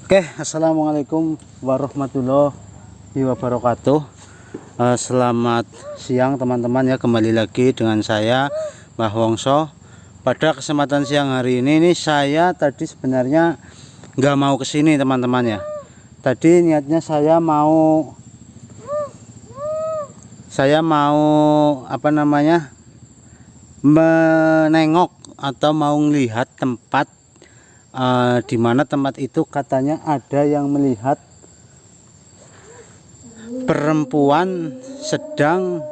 Oke, assalamualaikum warahmatullahi wabarakatuh. Selamat siang teman-teman ya, kembali lagi dengan saya Mbah Wongso. Pada kesempatan siang hari ini saya tadi sebenarnya nggak mau kesini teman-teman ya. Tadi niatnya saya mau menengok atau mau melihat tempat di mana tempat itu katanya ada yang melihat perempuan sedang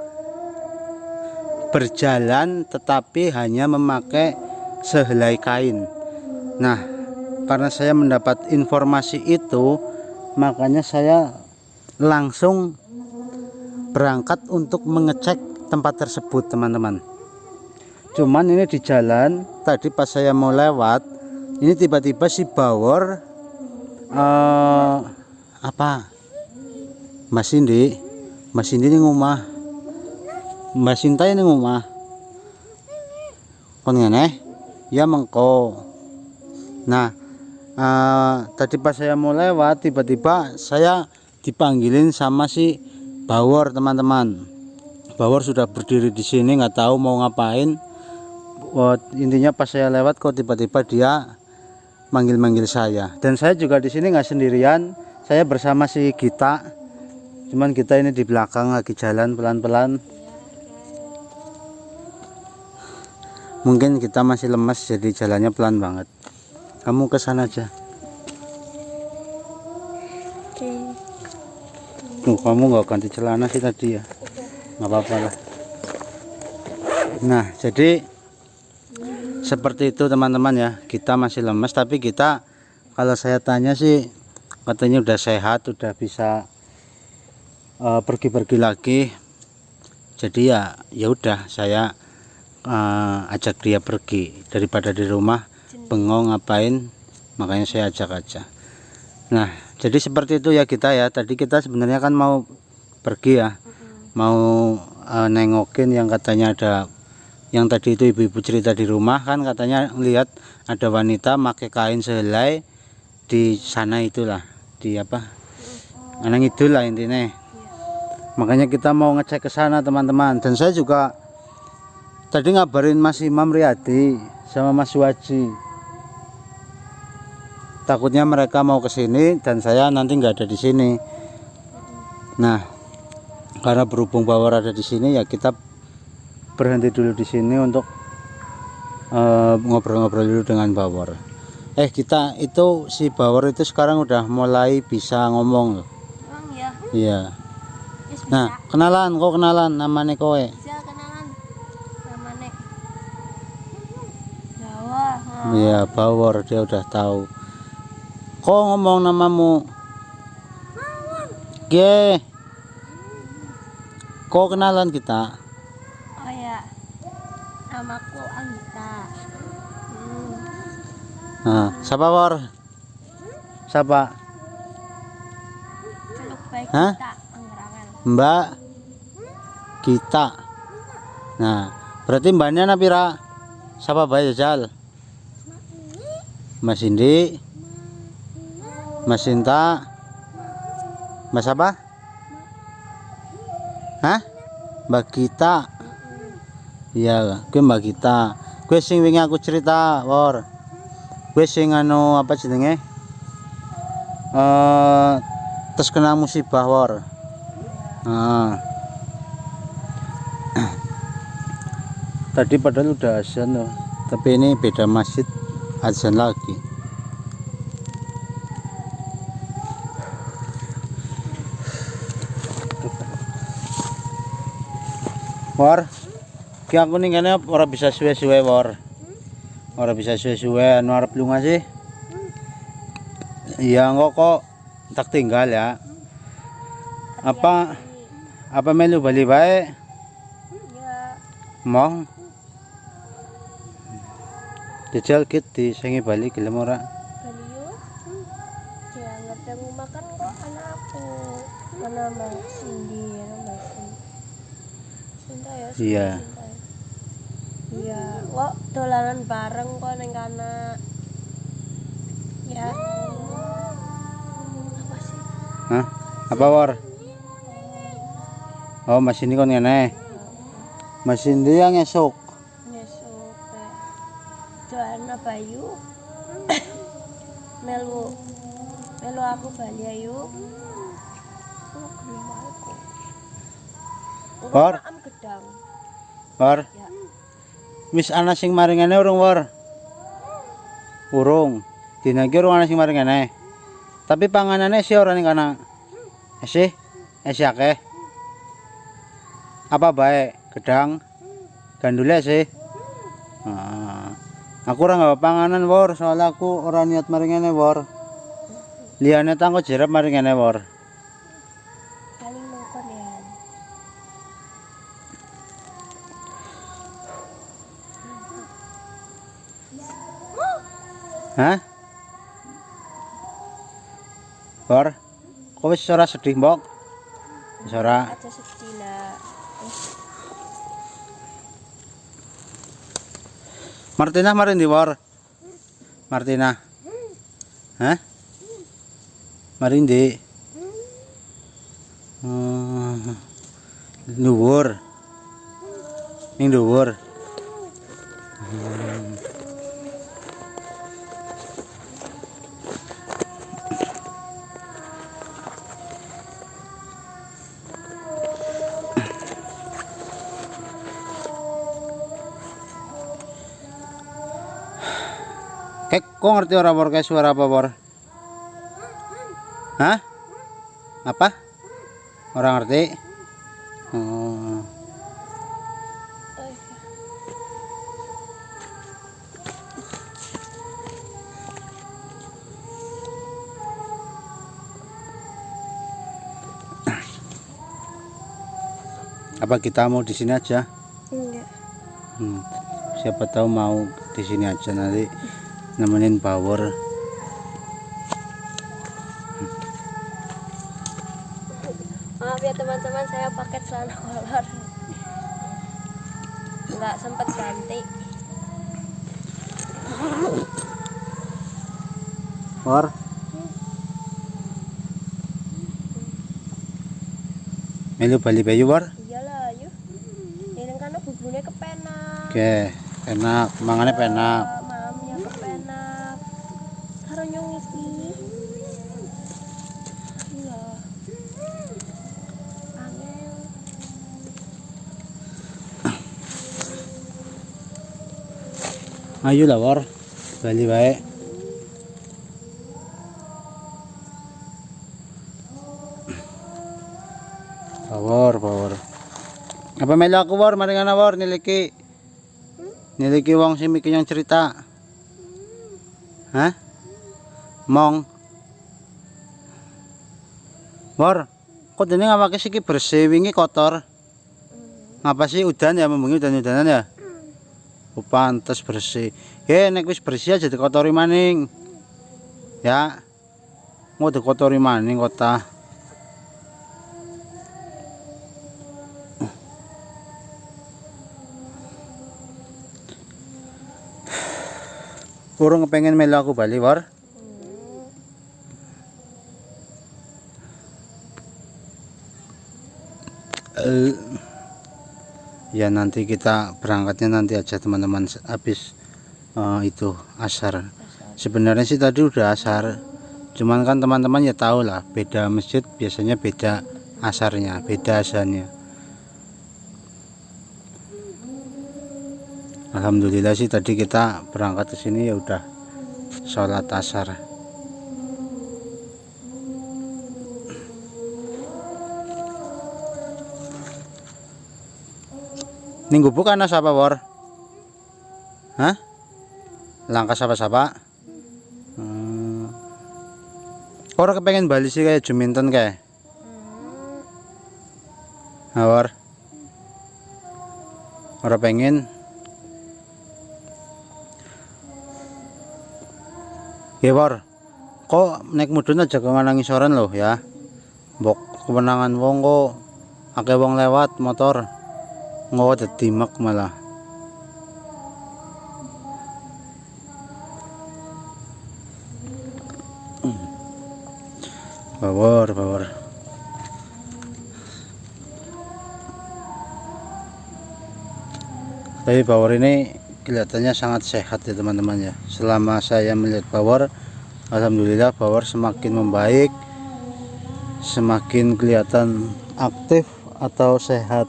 berjalan tetapi hanya memakai sehelai kain. Nah, karena saya mendapat informasi itu, makanya saya langsung berangkat untuk mengecek tempat tersebut teman-teman. Cuman ini di jalan tadi pas saya mau lewat, ini tiba-tiba si Bawor Mbak Cindy ini ngomah, Mbak Sinta ini ngomah kon ngene ya mengko. Nah tadi pas saya mau lewat tiba-tiba saya dipanggilin sama si Bawor teman-teman. Bawor sudah berdiri di sini nggak tahu mau ngapain. Intinya pas saya lewat kok tiba-tiba dia manggil-manggil saya, dan saya juga di sini nggak sendirian, saya bersama si Gita. Cuman kita ini di belakang lagi jalan pelan-pelan, mungkin kita masih lemas jadi jalannya pelan banget. Kamu ke sana aja. Tuh, kamu nggak ganti celana sih tadi ya, nggak apa-apa lah. Nah, jadi seperti itu teman-teman ya, kita masih lemes, tapi kita kalau saya tanya sih katanya udah sehat, udah bisa pergi-pergi lagi. Jadi ya udah saya ajak dia pergi daripada di rumah bengong ngapain, makanya saya ajak aja. Nah, jadi seperti itu ya kita ya. Tadi kita sebenarnya kan mau pergi ya, mau nengokin yang katanya ada, yang tadi itu ibu-ibu cerita di rumah kan, katanya lihat ada wanita pakai kain sehelai di sana, itulah di Anang itulah intinya. Makanya kita mau ngecek ke sana teman-teman. Dan saya juga tadi ngabarin Mas Imam Riyadi sama Mas Waji, takutnya mereka mau ke sini dan saya nanti nggak ada di sini. Nah, karena berhubung Bawor ada di sini ya kita berhenti dulu di sini untuk ngobrol-ngobrol dulu dengan Bawor. Kita itu si Bawor itu sekarang udah mulai bisa ngomong loh. Ya? Iya. Nah, kenalan namanya kowe. Bisa kenalan namanya Jawa. Iya, Bawor dia udah tahu. Kok ngomong namamu? Ge. Kok kenalan kita? Oh ya, namaku Anita. Nah, siapa Bawor? Siapa? Celuk baik Hah? kita Anggerangan. Mbak Gita. Nah, berarti mbaknya napira? Siapa bae jajal? Mas Indi, Mas Sinta, Mas apa? Hah? Mbak Gita. Iya, gue Mbak Gita. Gue sing wingi aku cerita, Wor. Gue sing apa jenenge? Terus kena musibah, Wor. Nah. Tadi padahal udah azan loh, tapi ini beda masjid, azan lagi. Wor, ki aku ning kene ora bisa suwe-suwe, Wor. Ora bisa suwe-suwe anu arep lunga sih. Iya, kok tak tinggal ya. Apa melu bali bae? Ya, Mong. Jajal kit di sengi bali gelem ora? Baliu. Jangan ada mau makan kok anakku. Nama Cindy, nama Cinta ya. Iya. Iya, kok dolanan bareng kok neng kana. Ya. Hah? Apa war? Oh mesin ini kon ngene. Mesin dia yang esok. Nyesuk Joanna Bayu melu aku bali ayu. War? Am gedang. War? Ya. Wis ana sing maringane urung war? Urung. Dina iki urung ana sing maringane. Tapi panganane sih ora ning kana. Esih? Esih akeh. Apa bae? Gedang. Gandule sih. Aku ora nggawa panganan war, soalnya aku ora niat maringane war. Liyane tangko jerep maringane war. Paling mengkon ya. Hah? War? Kok wis ora sedih, Mbok? Wis ora. Aja sedih lah. Martina marin di war. Martina. Hah? Marin di. Dhuwur. Ning dhuwur. Kok ngerti ora war kayak suara apa war? Hah? Apa? Orang ngerti? Oh. Apa kita mau di sini aja? Enggak. Siapa tahu mau di sini aja nanti nemenin power. Maaf ya teman-teman, saya pakai celana kolor. Nggak sempat ganti. War. Melu bali bayu war. Iyalah, yuk. Ini kan bubune kepenak. Oke, enak, mangane penak. Mamnya kepenak. Karo nyong iki. Iya. Angel. Ayo lah war, bali bae. Power. Apa melu aku war, maringana war niliki. Niliki wong sing mikir yang cerita. Hah? Mong. War, kok dene ngawake siki bersih wingi kotor. Ngapa sih udan ya membengi udan-udanan ya? Oh, pantes bersih. Nek wis bersih aja dikotori maning. Ya. Mau dikotori maning kota. Kurang kepengen melu aku bali war. Ya nanti kita berangkatnya nanti aja teman-teman habis itu asar. Sebenarnya sih tadi udah asar, cuman kan teman-teman ya tahu lah beda masjid biasanya beda asarnya, beda azannya. Alhamdulillah sih tadi kita berangkat ke sini ya udah sholat asar. Minggu bukan siapa war? Hah? Langkah sapa-sapa? Orang kepengen bali sih kayak Juminten kayak? War? Orang pengen? Ya war, kok naik mudun aja ke nganangi soran loh ya. Bok kemenangan wong kok akeh wong lewat motor. Ngawat detimak malah. Bawor, bawor. Tapi bawor ini kelihatannya sangat sehat ya teman-teman ya. Selama saya melihat bawor, alhamdulillah bawor semakin membaik, semakin kelihatan aktif atau sehat.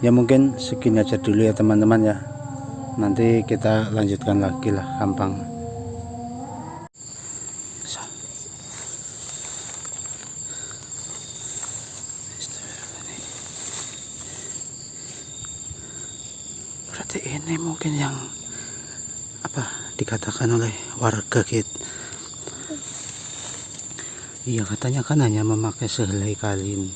Ya mungkin segini aja dulu ya teman-teman ya. Nanti kita lanjutkan lagi lah gampang. Berarti ini mungkin yang apa dikatakan oleh warga gitu. Iya katanya kan hanya memakai sehelai kain